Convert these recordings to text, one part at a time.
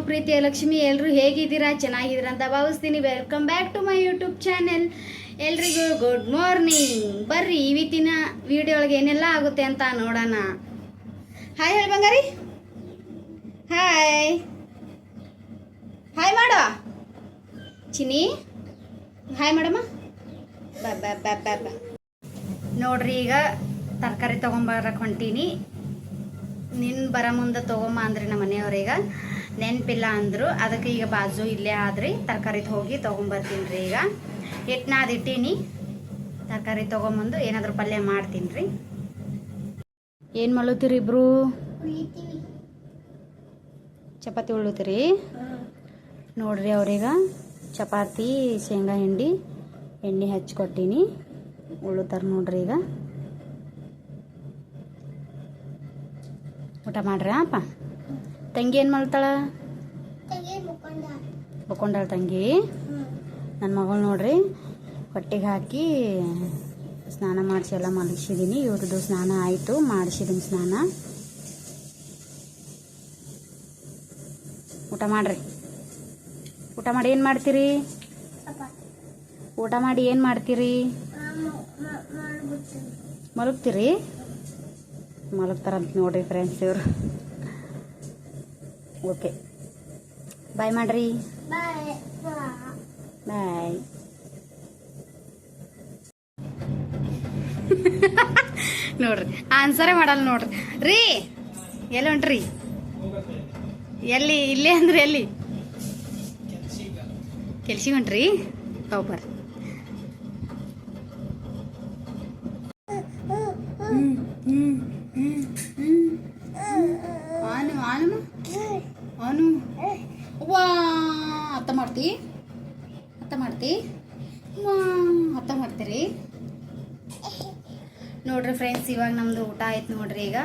ಪ್ರೀತಿಯ ಲಕ್ಷ್ಮಿ. ಎಲ್ಲರೂ ಹೇಗಿದ್ದೀರಾ? ಚೆನ್ನಾಗಿದ್ದೀರಾ ಅಂತ ಭಾವಿಸ್ತೀನಿ. Welcome back to my YouTube channel. ಎಲ್ರಿಗೂ ಗುಡ್ ಮಾರ್ನಿಂಗ್. ಬರ್ರಿ ಇವತ್ತಿನ ವಿಡಿಯೋ ಒಳಗೆ ಏನೆಲ್ಲ ಆಗುತ್ತೆ ಅಂತ ನೋಡೋಣ. ಹಾಯ್ ಹೇಳಿ ಬಂಗಾರಿ. ಹಾಯ್ ಹಾಯ್ ಮಾಡ ಚಿನಿ. ಹಾಯ್ ಮಾಡಮ್ಮ. ಬಾ ಬಾ ಬಾ ಬಾ ಬಾ. ನೋಡ್ರಿ, ಈಗ ತರಕಾರಿ ತೊಗೊಂಬರಕ್ಕೆ ಹೊಂಟೀನಿ. ನಿನ್ನ ಬರೋ ಮುಂದೆ ತೊಗೊಂಬ ಅಂದ್ರಿ ನಮ್ಮ ಮನೆಯವ್ರೀಗ. ನೆನಪಿಲ್ಲ ಅಂದರು. ಅದಕ್ಕೆ ಈಗ ಬಾಜು ಇಲ್ಲೇ ಆದ್ರಿ ತರಕಾರಿ ಹೋಗಿ ತೊಗೊಂಬರ್ತೀನಿ ರೀ. ಈಗ ಇಟ್ಟೀನಿ. ತರಕಾರಿ ತೊಗೊಂಬಂದು ಏನಾದರೂ ಪಲ್ಯ ಮಾಡ್ತೀನಿ ರೀ. ಏನು ಮಾಡ್ಲತ್ತೀರಿ ಇಬ್ರು? ಚಪಾತಿ ಉಳ್ಳುತ್ತೀರಿ? ನೋಡ್ರಿ, ಅವ್ರೀಗ ಚಪಾತಿ ಶೇಂಗಾ ಹಿಂಡಿ ಎಣ್ಣೆ ಹಚ್ಕೊಟ್ಟೀನಿ. ಉಳ್ಳುತ್ತಾರೆ ನೋಡ್ರಿ. ಈಗ ಊಟ ಮಾಡ್ರಿ. ಅಪ್ಪ ತಂಗಿ ಏನು ಮಾಡ್ತಾಳ? ಬೊಕೊಂಡಾಳ ತಂಗಿ. ನನ್ನ ಮಗಳು ನೋಡ್ರಿ ಹೊಟ್ಟೆಗೆ ಹಾಕಿ ಸ್ನಾನ ಮಾಡಿಸಿ ಎಲ್ಲ ಮಲಗಿಸಿದ್ದೀನಿ. ಇವ್ರದ್ದು ಸ್ನಾನ ಆಯಿತು, ಮಾಡಿಸಿದ್ದೀನಿ ಸ್ನಾನ. ಊಟ ಮಾಡ್ರಿ. ಊಟ ಮಾಡಿ ಏನು ಮಾಡ್ತೀರಿ? ಊಟ ಮಾಡಿ ಏನು ಮಾಡ್ತೀರಿ? ಮಲಗ್ತೀರಿ? ಮಲಗ್ತಾರಂತ ನೋಡ್ರಿ ಫ್ರೆಂಡ್ಸ್ ಇವರು. ಓಕೆ, ಬಾಯ್ ಮಾಡ್ರಿ. ಬಾಯ್. ನೋಡ್ರಿ, ಆನ್ಸರೇ ಮಾಡಲ್ಲ ನೋಡ್ರಿ. ರೀ ಎಲ್ಲಿ ಹೊಂಟ್ರಿ? ಎಲ್ಲಿ? ಇಲ್ಲೇ ಅಂದ್ರೆ ಎಲ್ಲಿ? ಕೆಲ್ಸಿಗೆ ಹೊಂಟ್ರಿ? ಬರ್ರಿ. ಅವನು ವಾ ಅತ್ತ ಮಾಡ್ತಿ? ಅತ್ತ ಮಾಡ್ತಿ? ವಾ ಅತ್ತ ಮಾಡ್ತೀರಿ? ನೋಡ್ರಿ ಫ್ರೆಂಡ್ಸ್, ಇವಾಗ ನಮ್ದು ಊಟ ಆಯ್ತು ನೋಡ್ರಿ. ಈಗ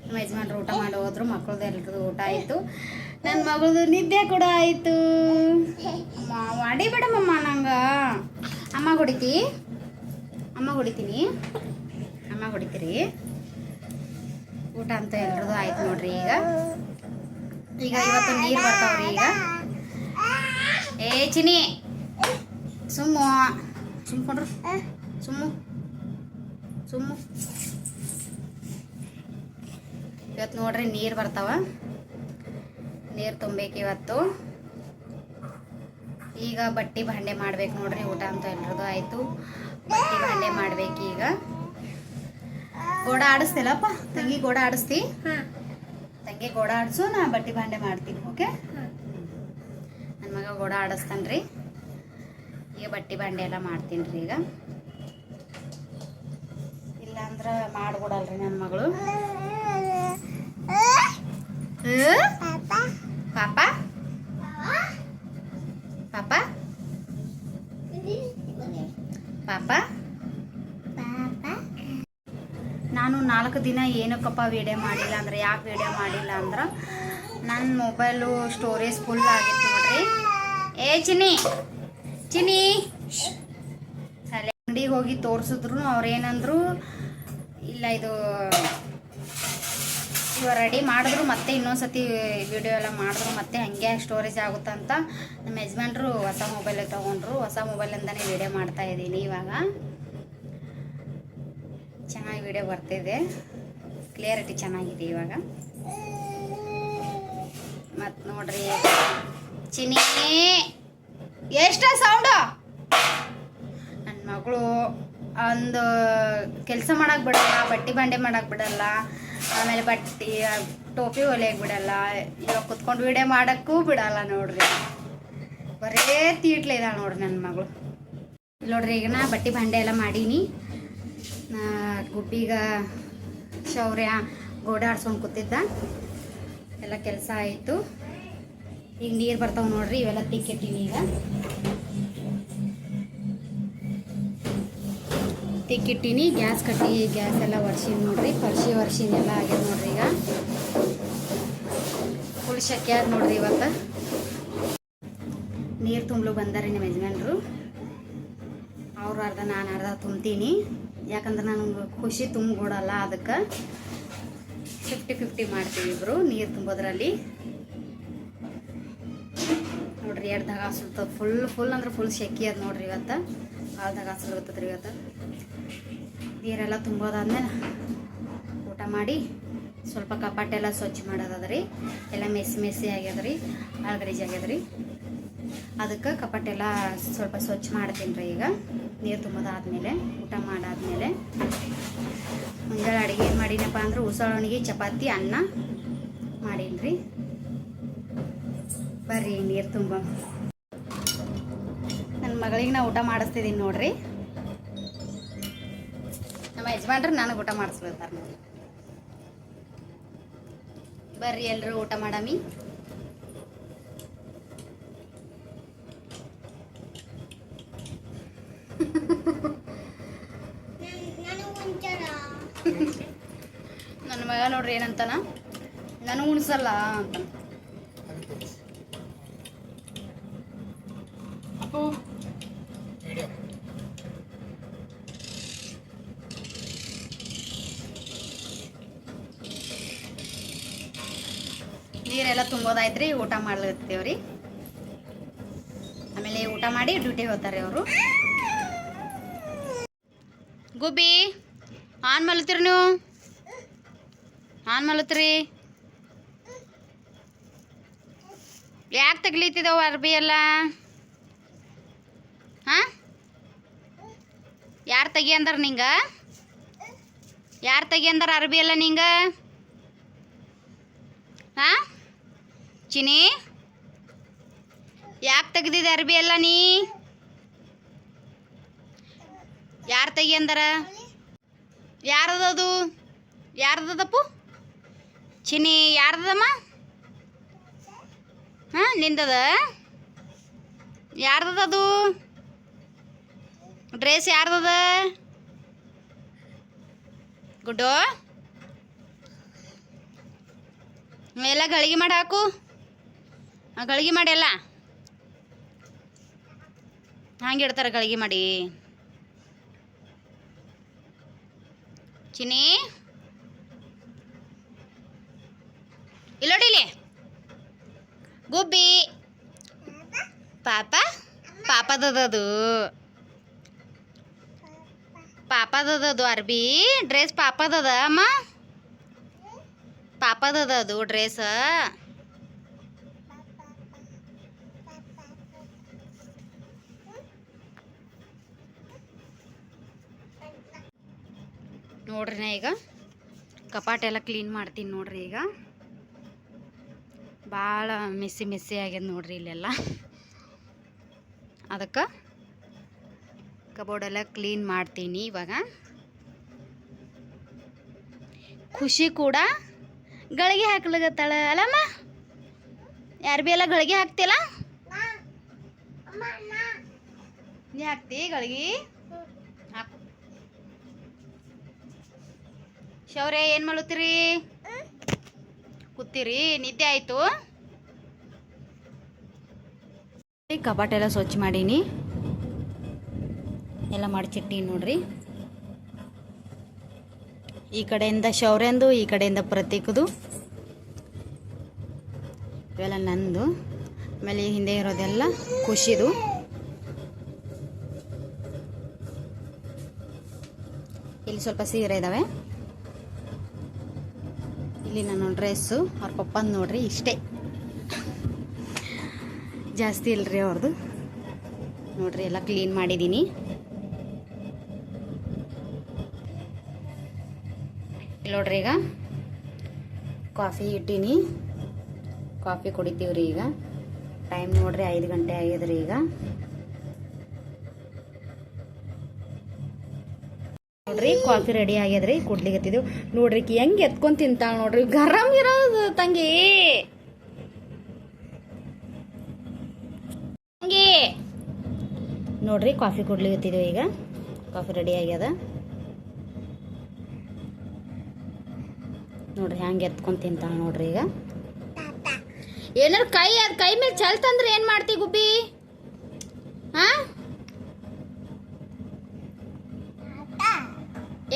ನಮ್ಮ ಯಜಮಾನ್ರು ಊಟ ಮಾಡಿ ಹೋದ್ರು. ಮಕ್ಕಳದ್ದು ಎಲ್ರದ್ದು ಊಟ ಆಯಿತು. ನನ್ನ ಮಗಳದು ನಿದ್ದೆ ಕೂಡ ಆಯಿತು. ಮಾಡಿ ಬಿಡಮ್ಮಮ್ಮ ನಂಗೆ. ಅಮ್ಮ ಹೊಡಿತಿ? ಅಮ್ಮ ಹೊಡಿತೀನಿ? ಅಮ್ಮ ಹೊಡಿತೀರಿ? ಊಟ ಅಂತ ಎಲ್ರದ್ದು ಆಯ್ತು ನೋಡ್ರಿ. ಈಗ ಇವತ್ತು ನೀರು ಬರ್ತಾವ್ರಿ. ಈಗ ಏ ಚಿನಿ ಸುಮ್ಕೊಂಡ್ರು. ಸುಮ್ಮು ಇವತ್ತು ನೋಡ್ರಿ ನೀರು ಬರ್ತಾವ. ನೀರು ತುಂಬಬೇಕು ಇವತ್ತು. ಈಗ ಬಟ್ಟೆ ಭಾಂಡೆ ಮಾಡ್ಬೇಕು ನೋಡ್ರಿ. ಊಟ ಅಂತ ಎಲ್ರದ್ದು ಆಯಿತು. ಬಟ್ಟೆ ಭಾಂಡೆ ಮಾಡ್ಬೇಕು. ಈಗ ಗೋಡ ಆಡಿಸ್ತಿಲ್ಲಪ್ಪ ತಂಗಿ? ಗೋಡ ಆಡಿಸ್ತಿ? ತಂಗಿ ಗೋಡ ಆಡಿಸು, ನಾ ಬಟ್ಟೆ ಭಾಂಡೆ ಮಾಡ್ತೀನಿ. ಓಕೆ, ನನ್ನ ಮಗ ಗೋಡ ಆಡಿಸ್ತಾನ್ರಿ. ಈಗ ಬಟ್ಟೆ ಭಾಂಡೆ ಎಲ್ಲ ಮಾಡ್ತೀನಿ ರೀ. ಈಗ ಇಲ್ಲಾಂದ್ರೆ ಮಾಡ್ಕೊಡಲ್ರಿ ನನ್ನ ಮಗಳು. ಪಾಪ ಪಾಪ ಪಾಪ. ನಾನು 4 ದಿನ ಏನಕ್ಕಪ್ಪ ವಿಡಿಯೋ ಮಾಡಿಲ್ಲ ಅಂದ್ರೆ, ಯಾಕೆ ವಿಡಿಯೋ ಮಾಡಿಲ್ಲ ಅಂದ್ರೆ ನನ್ನ ಮೊಬೈಲು ಸ್ಟೋರೇಜ್ ಫುಲ್ ಆಗಿತ್ತು ನೋಡ್ರಿ. ಏ ಚಿನಿ ಅಲ್ಲೇ ಅಂಗಡಿಗೆ ಹೋಗಿ ತೋರಿಸಿದ್ರು. ಅವ್ರೇನಂದ್ರು, ಇಲ್ಲ ಇದು ಇವಾಗ ರೆಡಿ ಮಾಡಿದ್ರು, ಮತ್ತೆ ಇನ್ನೊಂದ್ಸತಿ ವಿಡಿಯೋ ಎಲ್ಲ ಮಾಡಿದ್ರು, ಮತ್ತೆ ಹಂಗೆ ಸ್ಟೋರೇಜ್ ಆಗುತ್ತಂತ. ನಮ್ಮ ಯಜಮಾನ್ರು ಹೊಸ ಮೊಬೈಲ್ ತೊಗೊಂಡ್ರು. ಹೊಸ ಮೊಬೈಲಿಂದನೇ ವಿಡಿಯೋ ಮಾಡ್ತಾ ಇದ್ದೀನಿ. ಇವಾಗ ಚೆನ್ನಾಗಿ ವಿಡಿಯೋ ಬರ್ತಿದೆ, ಕ್ಲಿಯರಿಟಿ ಚೆನ್ನಾಗಿದೆ ಇವಾಗ. ಮತ್ತು ನೋಡ್ರಿ ಚಿನಿ ಎಷ್ಟ ಸೌಂಡು. ನನ್ನ ಮಗಳು ಒಂದು ಕೆಲಸ ಮಾಡಕ್ಕೆ ಬಿಡಲ್ಲ, ಬಟ್ಟೆ ಭಾಂಡೆ ಮಾಡಕ್ಕೆ ಬಿಡಲ್ಲ, ಆಮೇಲೆ ಬಟ್ಟೆ ಟೋಪಿ ಹೊಲಿಯಕ್ಕೆ ಬಿಡಲ್ಲ, ಇವಾಗ ಕುತ್ಕೊಂಡು ವಿಡಿಯೋ ಮಾಡೋಕ್ಕೂ ಬಿಡಲ್ಲ ನೋಡ್ರಿ. ಬರೇ ತೀಟ್ಲೆ ಇದ್ದಾಳೆ ನೋಡ್ರಿ ನನ್ನ ಮಗಳು. ನೋಡ್ರಿ, ಈಗ ನಾ ಬಟ್ಟೆ ಭಾಂಡೆ ಎಲ್ಲ ಮಾಡೀನಿ. ಗುಬ್ಬಿಗ ಶೌರ್ಯ ಗೋಡೆ ಆಡ್ಸ್ಕೊಂಡು ಕೂತಿದ್ದ. ಎಲ್ಲ ಕೆಲಸ ಆಯಿತು. ಈಗ ನೀರು ಬರ್ತಾವೆ ನೋಡ್ರಿ. ಇವೆಲ್ಲ ತಿಕ್ಕಿಟ್ಟೀನಿ. ಈಗ ತಿಕ್ಕಿಟ್ಟೀನಿ. ಗ್ಯಾಸ್ ಕಟ್ಟಿ ಗ್ಯಾಸ್ ಎಲ್ಲ ಒರೆಸಿ ನೋಡ್ರಿ. ಒರೆಸಿನ ಎಲ್ಲ ಆಗ್ಯದ ನೋಡ್ರಿ. ಈಗ ಫುಲ್ ಶೆಕೆ ಆದ ನೋಡ್ರಿ. ಇವತ್ತು ನೀರು ತುಂಬಲು ಬಂದಾರೆ ನಮ್ಮ ಯಜಮಾನ್ರು. ಅವರು ಅರ್ಧ ನಾನು ಅರ್ಧ ತುಂಬ್ತೀನಿ. ಯಾಕಂದ್ರೆ ನನಗೆ ಖುಷಿ ತುಂಬಿಕೊಡಲ್ಲ, ಅದಕ್ಕೆ 50-50 ಮಾಡ್ತೀವಿ ಇಬ್ಬರು ನೀರು ತುಂಬೋದ್ರಲ್ಲಿ. ನೋಡ್ರಿ ಎರಡು ದಾಗ ಸುಲ್ತದ ಫುಲ್ ಅಂದ್ರೆ ಫುಲ್ ಶೆಕಿ ಅದ ನೋಡ್ರಿ ಇವತ್ತು ಭಾಳ ದಾಗ ಸುಲ್ತದ್ರಿ ಇವತ್ತು. ನೀರೆಲ್ಲ ತುಂಬೋದಾದ್ಮೇಲೆ ಊಟ ಮಾಡಿ ಸ್ವಲ್ಪ ಕಪಾಟೆಲ್ಲ ಸ್ವಚ್ಛ ಮಾಡೋದದ್ರಿ. ಎಲ್ಲ ಮೆಸ್ಸಿ ಆಗ್ಯದ್ರಿ, ಅಳಗರೀಜ್ ಆಗ್ಯದ್ರಿ. ಅದಕ್ಕೆ ಕಪಾಟೆಲ್ಲ ಸ್ವಲ್ಪ ಸ್ವಚ್ಛ ಮಾಡ್ತೀನಿ ರೀ. ಈಗ ನೀರು ತುಂಬೋದಾದ್ಮೇಲೆ ಊಟ ಮಾಡಾದ್ಮೇಲೆ ಮುಂಜಾನೆ ಅಡುಗೆ ಏನು ಮಾಡೀನಪ್ಪ ಅಂದ್ರೆ ಉಸಳೊಣಗಿ ಚಪಾತಿ ಅನ್ನ ಮಾಡೀನಿ ರೀ. ಬರ್ರಿ ನೀರು ತುಂಬ ನನ್ನ ಮಗಳಿಗೆ ನಾ ಊಟ ಮಾಡಿಸ್ತಿದ್ದೀನಿ ನೋಡ್ರಿ. ನಮ್ಮ ಯಜಮಾನ್ರು ನನಗೆ ಊಟ ಮಾಡಿಸ್ಬಿಡ್ತಾರೆ ನೋಡಿ. ಬರ್ರಿ ಎಲ್ಲರೂ ಊಟ ಮಾಡಮಿ. ನನ್ನ ಮಗ ನೋಡ್ರಿ ಏನಂತಾನ, ನಾನು ಉಣಿಸಲ್ಲ ಅಂತ. ನೀರೆಲ್ಲ ತುಂಬೋದಾಯ್ತ್ರಿ. ಊಟ ಮಾಡ್ಲತ್ತೇವ್ರಿ. ಆಮೇಲೆ ಊಟ ಮಾಡಿ ಡ್ಯೂಟಿಗೆ ಹೋಗ್ತಾರೆ ಅವರು. ಗುಬ್ಬಿ ಆನ್ ಮಲತ್ತೀರಿ ನೀವು? ಆನ್ ಮಲತ್ರಿ? ಯಾಕೆ ತಗ್ಲಿತಿದವು ಅರ್ಬಿ ಎಲ್ಲ? ಹಾಂ, ಯಾರು ತೆಗಿ ಅಂದಾರ ನಿಂಗ? ಯಾರು ತೆಗಿ ಅಂದಾರ ಅರ್ಬಿ ಎಲ್ಲ ನಿಂಗ? ಹಾಂ ಚಿನಿ, ಯಾಕೆ ತೆಗ್ದಿದೆ ಅರ್ಬಿ ಎಲ್ಲ ನೀ? ಯಾರು ತೆಗಿ ಅಂದಾರ? ಯಾರದದು? ಯಾರ್ದದಪ್ಪು? ಚಿನಿ ಯಾರ್ದಮ್ಮ? ಹಾಂ ನಿಂದದ? ಯಾರ್ದದು? ಡ್ರೆಸ್ ಯಾರ್ದದ? ಗುಡ್ಡು ಎಲ್ಲ ಗಳಿಗೆ ಮಾಡಿ ಹಾಕು. ಗಳಿಗೆ ಮಾಡಿ ಎಲ್ಲ ಹಂಗೆ ಇಡ್ತಾರೆ ಗಳಿಗೆ ಮಾಡಿ. ಚಿನಿ ಇಲ್ಲೋಡಿಲಿ ಗುಬ್ಬಿ ಪಾಪದದು ಪಾಪದದು ಅರ್ಬಿ ಡ್ರೆಸ್ ಪಾಪದದ ಅಮ್ಮ. ಪಾಪದದು ಡ್ರೆಸ್. ನೋಡ್ರಿ ನಾ ಈಗ ಕಪಾಟೆಲ್ಲ ಕ್ಲೀನ್ ಮಾಡ್ತೀನಿ ನೋಡ್ರಿ. ಈಗ ಭಾಳ ಮೆಸ್ಸಿ ಆಗ್ಯದ ನೋಡ್ರಿ ಇಲ್ಲೆಲ್ಲ. ಅದಕ್ಕೆ ಕಬೋರ್ಡೆಲ್ಲ ಕ್ಲೀನ್ ಮಾಡ್ತೀನಿ ಇವಾಗ. ಖುಷಿ ಕೂಡ ಗಳಿಗೆ ಹಾಕ್ಲಾಗತ್ತಾಳ ಅಲ್ಲಮ್ಮ? ಯಾರು ಭೀ ಎಲ್ಲ ಗಳಿಗೆ ಹಾಕ್ತಿಲ್ಲ? ನೀ ಹಾಕ್ತಿ ಗಳಿಗೆ? ಹಾಕು. ಶೌರ್ಯ ಏನು ಮಾಡುತ್ತೀರಿ? ಕೂತೀರಿ? ನಿದ್ದೆ ಆಯಿತು? ಕಪಾಟೆಲ್ಲ ಸ್ವಚ್ಛ ಮಾಡೀನಿ, ಎಲ್ಲ ಮಡಚಿಟ್ಟೀನಿ ನೋಡ್ರಿ. ಈ ಕಡೆಯಿಂದ ಶೌರ್ಯಂದು, ಈ ಕಡೆಯಿಂದ ಪ್ರತೀಕದು, ಇವೆಲ್ಲ ನಂದು. ಆಮೇಲೆ ಹಿಂದೆ ಇರೋದೆಲ್ಲ ಖುಷಿದು. ಇಲ್ಲಿ ಸ್ವಲ್ಪ ಸೀರೆ ಇದ್ದಾವೆ. ಇಲ್ಲಿ ನಾನು ಡ್ರೆಸ್ಸು ಅವ್ರ ಪಪ್ಪಂದು ನೋಡ್ರಿ. ಇಷ್ಟೇ, ಜಾಸ್ತಿ ಇಲ್ರಿ ಅವ್ರದ್ದು. ನೋಡ್ರಿ ಎಲ್ಲ ಕ್ಲೀನ್ ಮಾಡಿದ್ದೀನಿ. ಇಲ್ಲಿ ನೋಡ್ರಿ ಈಗ ಕಾಫಿ ಇಟ್ಟೀನಿ, ಕಾಫಿ ಕುಡಿತೀವ್ರಿ. ಈಗ ಟೈಮ್ ನೋಡ್ರಿ 5 ಗಂಟೆ ಆಗ್ಯದ್ರಿ. ಈಗ ನೋಡ್ರಿ ಕಾಫಿ ರೆಡಿ ಆಗ್ಯದ್ರಿ, ಕುಡ್ಲಿಗತ್ತಿದ್ದೆವು. ನೋಡ್ರಿ ಹೆಂಗೆ ಎತ್ಕೊಂಡ್ ತಿಂತಾಳ ನೋಡ್ರಿ. ಗರಂ ಇರೋದು ತಂಗಿ ತಂಗಿ. ನೋಡ್ರಿ ಕಾಫಿ ಕುಡ್ಲಿಗತ್ತಿದ್ದೆವು. ಈಗ ಕಾಫಿ ರೆಡಿ ಆಗ್ಯದ ನೋಡ್ರಿ. ಹ್ಯಾಂಗೆ ಎತ್ಕೊಂಡ್ ತಿಂತಾಳ ನೋಡ್ರಿ. ಈಗ ಏನಾರು ಕೈ ಮೇಲೆ ಚಲ್ತಂದ್ರೆ ಏನ್ ಮಾಡ್ತಿ ಗುಬ್ಬಿ? ಹಾ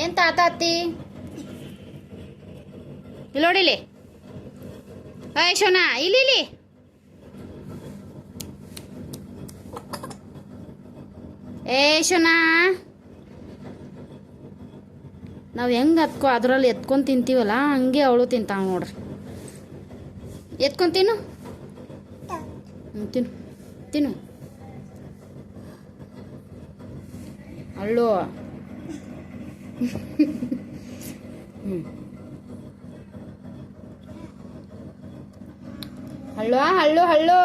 ಏನ್ ತಾತ ಅತ್ತಿ? ಇಲ್ಲಿ ನೋಡಿಲಿ. ಶೋನಾ ಇಲ್ಲಿ ಏ ಶುನಾ, ನಾವು ಹೆಂಗೆ ಅದರಲ್ಲಿ ಎತ್ಕೊಂಡು ತಿಂತೀವಲ್ಲ ಹಂಗೆ ಅವಳು ತಿಂತಾಳ ನೋಡ್ರಿ. ಎತ್ಕೊಂಡು ತಿನ್ನು, ತಿನ್ನು ತಿನ್ನು. ಅಲ್ಲೋ ಹಳ್ಳೋ ಹಳ್ಳೋ ಹಳ್ಳೋ.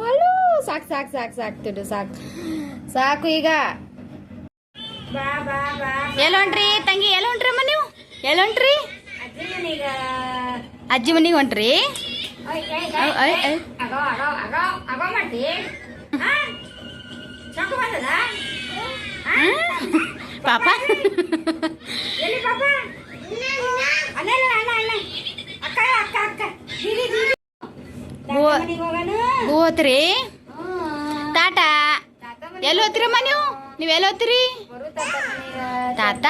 ಹಳ್ಳೋ ಸಾಕು ಸಾಕು ಸಾಕು ಸಾಕು ತಿಡು ಸಾಕು ಸಾಕು. ಈಗ ಎಲ್ಲೊಂಟ್ರಿ ತಂಗಿ, ಎಲ್ಲೊಂಟ್ರಮ್ಮ ನೀವು? ಎಲ್ಲೊಂಟ್ರಿ? ಅಜ್ಜಿ ಮನೆಗೆ ಹೊಂಟ್ರಿ? ಪಾಪ ಹೋತ್ರಿ ತಾಟ. ಎಲ್ಲಿ ಹೋಗ್ತೀರಮ್ಮ ನೀವು? ನೀವೆಲ್ಲ ಹೋಗ್ತೀರಿ? ತಾತ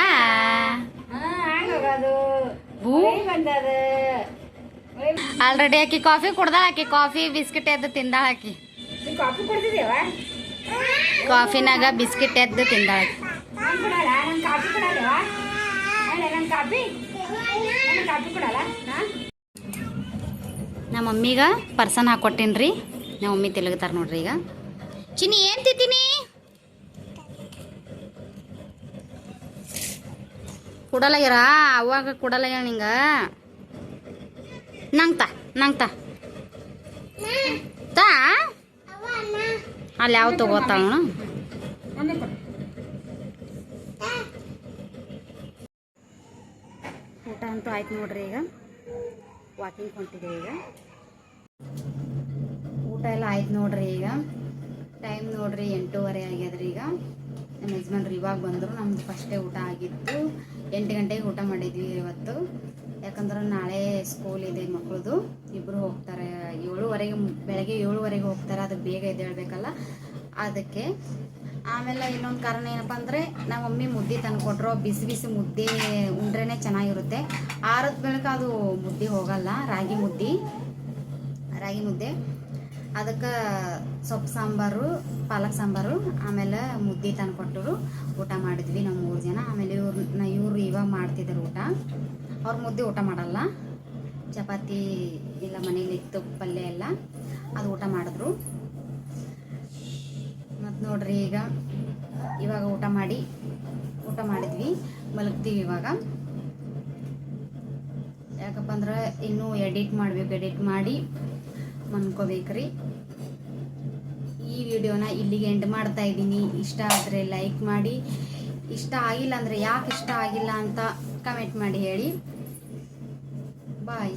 ಆಲ್ರೆಡಿ ಆಕಿ ಕಾಫಿ ಕುಡ್ದಾಳ. ಆಕಿ ಕಾಫಿ ಬಿಸ್ಕಿಟ್ ಎದ್ದು ತಿಂದಾಳ. ಆಕಿ ಕಾಫಿನಾಗ ಬಿಸ್ಕಿಟ್ ಎದ್ದು ತಿಂದಾಳ. ನಮ್ಮ ಮಮ್ಮಿಗ ಪರ್ಸನ್ ಹಾಕೊಟ್ಟೇನ್ರಿ. ನಮ್ಮ ಮಮ್ಮಿ ತಿಲಗ್ತಾರ ನೋಡ್ರಿ. ಈಗ ಚಿನ್ನಿ ಏನ್ ತಿಂತೀನಿ? ಕೊಡಲಾಗ್ಯಾರ ಅವಾಗ ಕೊಡಲಾಗ್ಯಾರ ನಿಂಗ. ನಂಗ್ತಾ ನಂಗ್ತಾ ತಾ ಅಲ್ಲಿ ಯಾವ ತಗೋತಾವ. ಊಟ ಅಂತೂ ಆಯ್ತು ನೋಡ್ರಿ. ಈಗ ವಾಕಿಂಗ್ ಹೊಂಟಿದೆ. ಈಗ ಊಟ ಎಲ್ಲ ಆಯ್ತು ನೋಡ್ರಿ. ಈಗ ಟೈಮ್ ನೋಡ್ರಿ 8:30 ಆಗ್ಯದ್ರಿ. ಈಗ ನಮ್ಮ ಯಜಮಾನ್ರು ಇವಾಗ ಬಂದರು. ನಮ್ದು ಫಸ್ಟೇ ಊಟ ಆಗಿತ್ತು. 8 ಗಂಟೆಗೆ ಊಟ ಮಾಡಿದ್ವಿ ಇವತ್ತು. ಯಾಕಂದ್ರೆ ನಾಳೆ ಸ್ಕೂಲ್ ಇದೆ ಮಕ್ಕಳದು. ಇಬ್ಬರು ಹೋಗ್ತಾರೆ 7:30, ಬೆಳಗ್ಗೆ 7:30 ಹೋಗ್ತಾರೆ. ಅದಕ್ಕೆ ಬೇಗ ಎದ್ದೇಳಬೇಕಲ್ಲ ಅದಕ್ಕೆ. ಆಮೇಲೆ ಇನ್ನೊಂದು ಕಾರಣ ಏನಪ್ಪ ಅಂದರೆ ನಮ್ಮ ಮಮ್ಮಿ ಮುದ್ದೆ ತಂದುಕೊಟ್ರು. ಬಿಸಿ ಬಿಸಿ ಮುದ್ದೆ ಉಂಡ್ರೇ ಚೆನ್ನಾಗಿರುತ್ತೆ. ಆರದ ಬೆಳಕ ಅದು ಮುದ್ದೆ ಹೋಗಲ್ಲ. ರಾಗಿ ಮುದ್ದೆ ಅದಕ್ಕೆ ಸೊಪ್ಪು ಸಾಂಬಾರು, ಪಾಲಕ್ ಸಾಂಬಾರು, ಆಮೇಲೆ ಮುದ್ದೆ ತಂದುಕೊಟ್ಟರು. ಊಟ ಮಾಡಿದ್ವಿ ನಾವು 3 ಜನ. ಆಮೇಲೆ ಇವರು ಇವಾಗ ಮಾಡ್ತಿದ್ದಾರೆ ಊಟ. ಅವ್ರ ಮುದ್ದೆ ಊಟ ಮಾಡಲ್ಲ, ಚಪಾತಿ ಎಲ್ಲ ಮನೇಲಿ ಇತ್ತು, ಪಲ್ಯ ಎಲ್ಲ ಅದು ಊಟ ಮಾಡಿದ್ರು. ಮತ್ತು ನೋಡ್ರಿ ಇವಾಗ ಊಟ ಮಾಡಿದ್ವಿ, ಮಲಗ್ತೀವಿ ಇವಾಗ. ಯಾಕಪ್ಪ ಅಂದ್ರೆ ಇನ್ನೂ ಎಡಿಟ್ ಮಾಡಿ ಮನ್ಕೋಬೇಕ್ರಿ. ಈ ವಿಡಿಯೋನ ಇಲ್ಲಿಗೆ ಎಂಡ್ ಮಾಡ್ತಾ ಇದ್ದೀನಿ. ಇಷ್ಟ ಆದರೆ ಲೈಕ್ ಮಾಡಿ, ಇಷ್ಟ ಆಗಿಲ್ಲ ಅಂದರೆ ಯಾಕೆ ಇಷ್ಟ ಆಗಿಲ್ಲ ಅಂತ ಕಮೆಂಟ್ ಮಾಡಿ ಹೇಳಿ. ಬಾಯ್.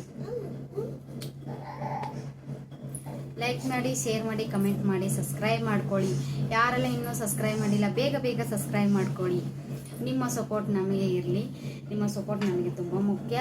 ಲೈಕ್ ಮಾಡಿ, ಶೇರ್ ಮಾಡಿ, ಕಮೆಂಟ್ ಮಾಡಿ, ಸಬ್ಸ್ಕ್ರೈಬ್ ಮಾಡ್ಕೊಳ್ಳಿ. ಯಾರೆಲ್ಲ ಇನ್ನೂ ಸಬ್ಸ್ಕ್ರೈಬ್ ಮಾಡಿಲ್ಲ ಬೇಗ ಬೇಗ ಸಬ್ಸ್ಕ್ರೈಬ್ ಮಾಡ್ಕೊಳ್ಳಿ. ನಿಮ್ಮ ಸಪೋರ್ಟ್ ನಮಗೆ ಇರಲಿ. ನಿಮ್ಮ ಸಪೋರ್ಟ್ ನಮಗೆ ತುಂಬ ಮುಖ್ಯ.